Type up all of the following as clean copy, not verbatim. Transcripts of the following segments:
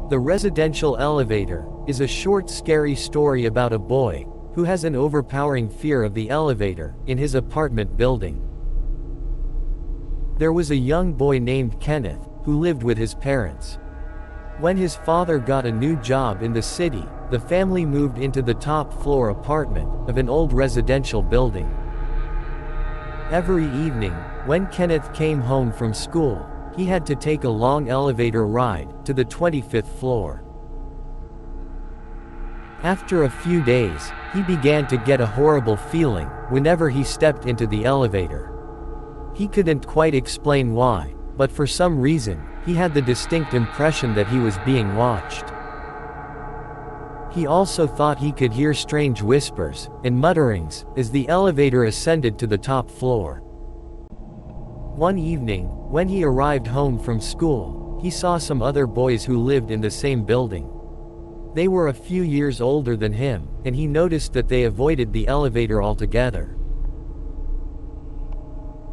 The Residential Elevator is a short scary story about a boy who has an overpowering fear of the elevator in his apartment building. There was a young boy named Kenneth who lived with his parents. When his father got a new job in the city, the family moved into the top floor apartment of an old residential building. Every evening, when Kenneth came home from school, he had to take a long elevator ride to the 25th floor. After a few days, he began to get a horrible feeling whenever he stepped into the elevator. He couldn't quite explain why, but for some reason, he had the distinct impression that he was being watched. He also thought he could hear strange whispers and mutterings as the elevator ascended to the top floor. One evening, when he arrived home from school, he saw some other boys who lived in the same building. They were a few years older than him, and he noticed that they avoided the elevator altogether.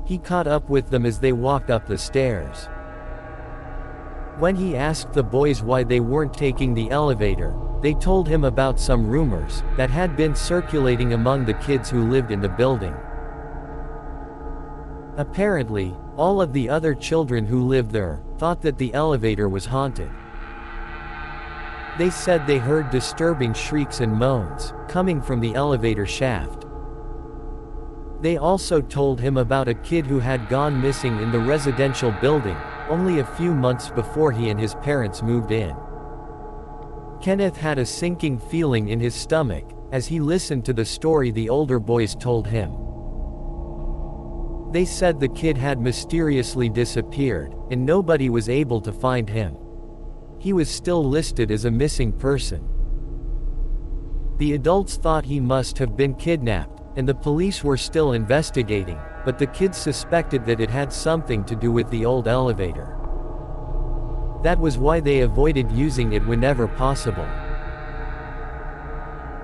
He caught up with them as they walked up the stairs. When he asked the boys why they weren't taking the elevator, they told him about some rumors that had been circulating among the kids who lived in the building. Apparently, all of the other children who lived there thought that the elevator was haunted. They said they heard disturbing shrieks and moans coming from the elevator shaft. They also told him about a kid who had gone missing in the residential building only a few months before he and his parents moved in. Kenneth had a sinking feeling in his stomach as he listened to the story the older boys told him. They said the kid had mysteriously disappeared, and nobody was able to find him. He was still listed as a missing person. The adults thought he must have been kidnapped, and the police were still investigating, but the kids suspected that it had something to do with the old elevator. That was why they avoided using it whenever possible.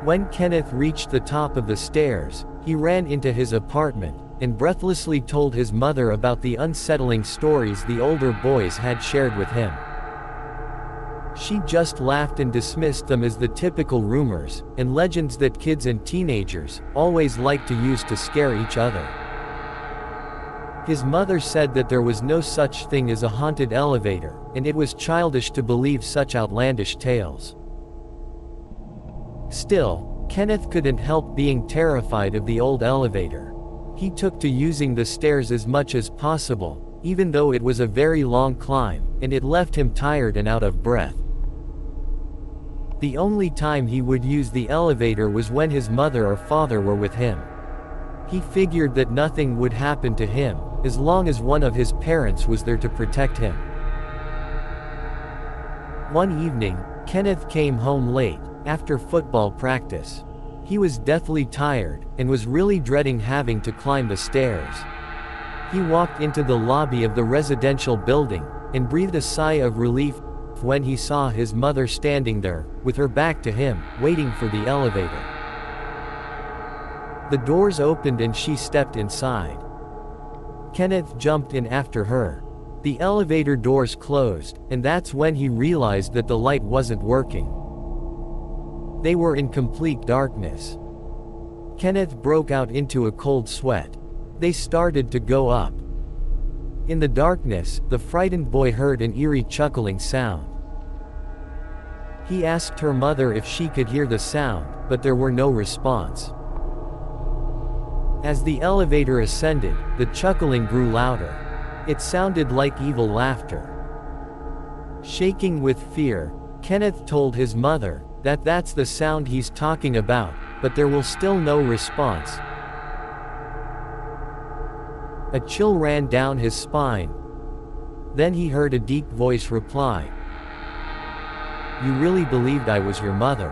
When Kenneth reached the top of the stairs, he ran into his apartment and breathlessly told his mother about the unsettling stories the older boys had shared with him. She just laughed and dismissed them as the typical rumors and legends that kids and teenagers always like to use to scare each other. His mother said that there was no such thing as a haunted elevator, and it was childish to believe such outlandish tales. Still, Kenneth couldn't help being terrified of the old elevator. He took to using the stairs as much as possible, even though it was a very long climb, and it left him tired and out of breath. The only time he would use the elevator was when his mother or father were with him. He figured that nothing would happen to him, as long as one of his parents was there to protect him. One evening, Kenneth came home late, after football practice. He was deathly tired, and was really dreading having to climb the stairs. He walked into the lobby of the residential building, and breathed a sigh of relief when he saw his mother standing there, with her back to him, waiting for the elevator. The doors opened and she stepped inside. Kenneth jumped in after her. The elevator doors closed, and that's when he realized that the light wasn't working. They were in complete darkness. Kenneth broke out into a cold sweat. They started to go up. In the darkness, the frightened boy heard an eerie chuckling sound. He asked her mother if she could hear the sound, but there were no response. As the elevator ascended, the chuckling grew louder. It sounded like evil laughter. Shaking with fear, Kenneth told his mother that that's the sound he's talking about, but there was still no response. A chill ran down his spine. Then he heard a deep voice reply, "You really believed I was your mother?"